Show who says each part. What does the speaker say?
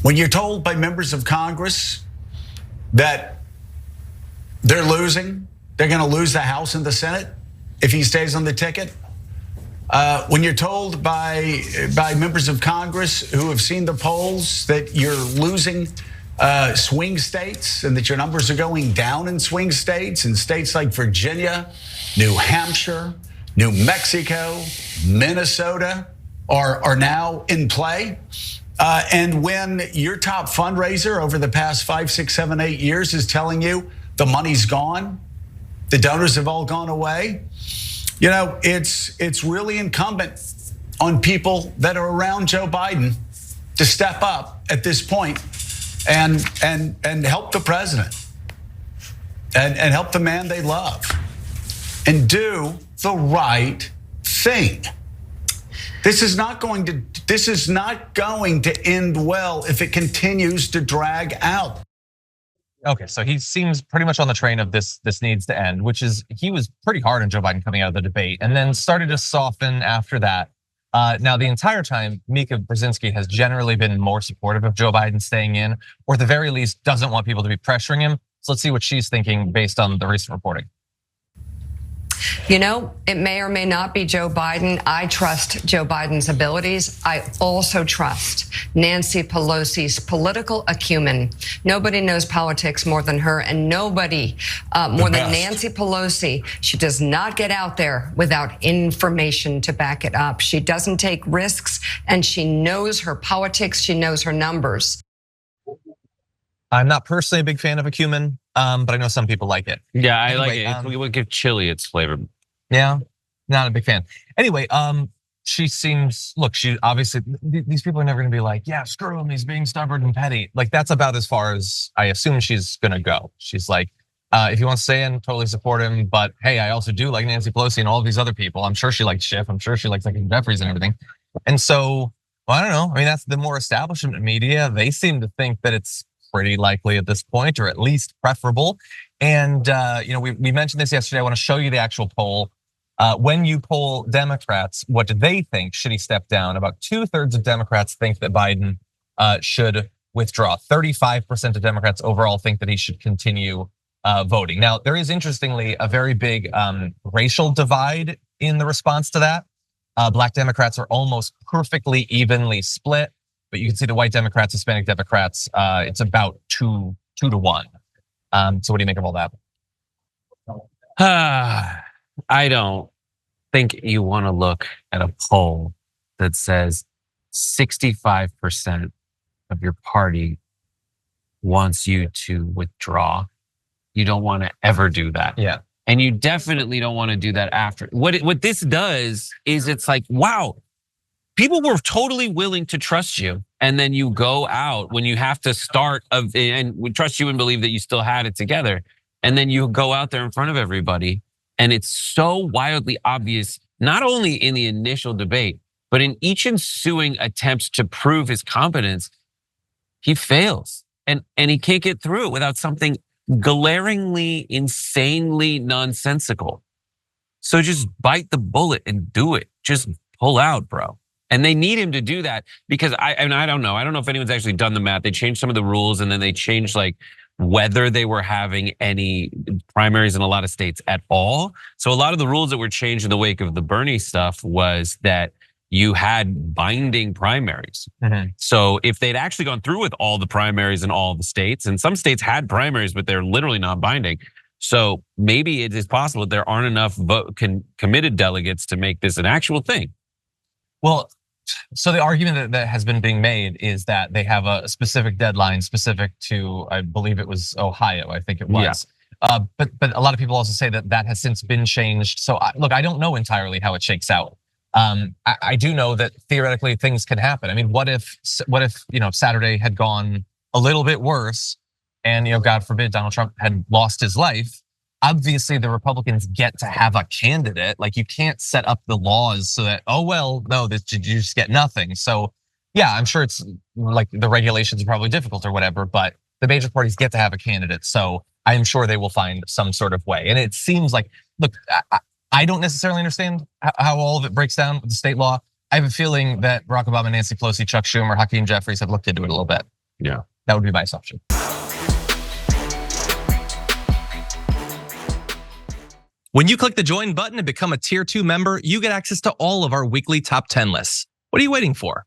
Speaker 1: When you're told by members of Congress that they're losing, they're going to lose the House and the Senate if he stays on the ticket. When you're told by members of Congress who have seen the polls that you're losing swing states and that your numbers are going down in swing states, in states like Virginia, New Hampshire, New Mexico, Minnesota are now in play. And when your top fundraiser over the past 5, 6, 7, 8 years is telling you the money's gone, the donors have all gone away, you know, it's really incumbent on people that are around Joe Biden to step up at this point and help the president and help the man they love and do the right thing. This is not going to end well if it continues to drag out.
Speaker 2: Okay, so he seems pretty much on the train of this needs to end, which is he was pretty hard on Joe Biden coming out of the debate and then started to soften after that. Now, the entire time, Mika Brzezinski has generally been more supportive of Joe Biden staying in, or at the very least doesn't want people to be pressuring him. So let's see what she's thinking based on the recent reporting.
Speaker 3: You know, it may or may not be Joe Biden. I trust Joe Biden's abilities. I also trust Nancy Pelosi's political acumen. Nobody knows politics more than her, and nobody more than Nancy Pelosi. She does not get out there without information to back it up. She doesn't take risks, and she knows her politics. She knows her numbers.
Speaker 2: I'm not personally a big fan of acumen, but I know some people like it.
Speaker 4: Yeah, I like it. We would give chili its flavor.
Speaker 2: Yeah, not a big fan. Anyway, she seems, look, she obviously, these people are never gonna be like, yeah, screw him, he's being stubborn and petty. Like, that's about as far as I assume she's gonna go. She's like, if he wants to stay in, totally support him. But hey, I also do like Nancy Pelosi and all of these other people. I'm sure she likes Schiff. I'm sure she likes like Jeffries and everything. And so, well, I don't know. I mean, that's the more establishment media. They seem to think that it's pretty likely at this point, or at least preferable. And you know, we mentioned this yesterday. I want to show you the actual poll. When you poll Democrats, what do they think? Should he step down? About 2/3 of Democrats think that Biden should withdraw. 35% of Democrats overall think that he should continue voting. Now, there is interestingly a very big racial divide in the response to that. Black Democrats are almost perfectly evenly split. But you can see the white Democrats, Hispanic Democrats, it's about 2 to 1. So what do you make of all that?
Speaker 4: I don't think you want to look at a poll that says 65% of your party wants you to withdraw. You don't want to ever do that.
Speaker 2: Yeah.
Speaker 4: And you definitely don't want to do that after. What this does is it's like, wow, people were totally willing to trust you. And then you go out when you have to start and we trust you and believe that you still had it together. And then you go out there in front of everybody. And it's so wildly obvious, not only in the initial debate, but in each ensuing attempt to prove his competence, he fails. And he can't get through it without something glaringly, insanely nonsensical. So just bite the bullet and do it. Just pull out, bro. And they need him to do that because I don't know. I don't know if anyone's actually done the math. They changed some of the rules and then they changed like whether they were having any primaries in a lot of states at all. So a lot of the rules that were changed in the wake of the Bernie stuff was that you had binding primaries.
Speaker 2: Mm-hmm.
Speaker 4: So if they'd actually gone through with all the primaries in all the states, and some states had primaries, but they're literally not binding. So maybe it is possible that there aren't enough committed delegates to make this an actual thing.
Speaker 2: Well, so the argument that has been being made is that they have a specific deadline specific to, I believe it was Ohio, I think it was. Yeah. But a lot of people also say that has since been changed. So look, I don't know entirely how it shakes out. I do know that theoretically things can happen. I mean, what if Saturday had gone a little bit worse and God forbid Donald Trump had lost his life? Obviously, the Republicans get to have a candidate. Like you can't set up the laws so that, no, you just get nothing. So yeah, I'm sure it's like the regulations are probably difficult or whatever, but the major parties get to have a candidate. So I'm sure they will find some sort of way. And it seems like, look, I don't necessarily understand how all of it breaks down with the state law. I have a feeling that Barack Obama, Nancy Pelosi, Chuck Schumer, Hakeem Jeffries have looked into it a little bit.
Speaker 4: Yeah.
Speaker 2: That would be my assumption. When you click the join button and become a tier 2 member, you get access to all of our weekly top 10 lists. What are you waiting for?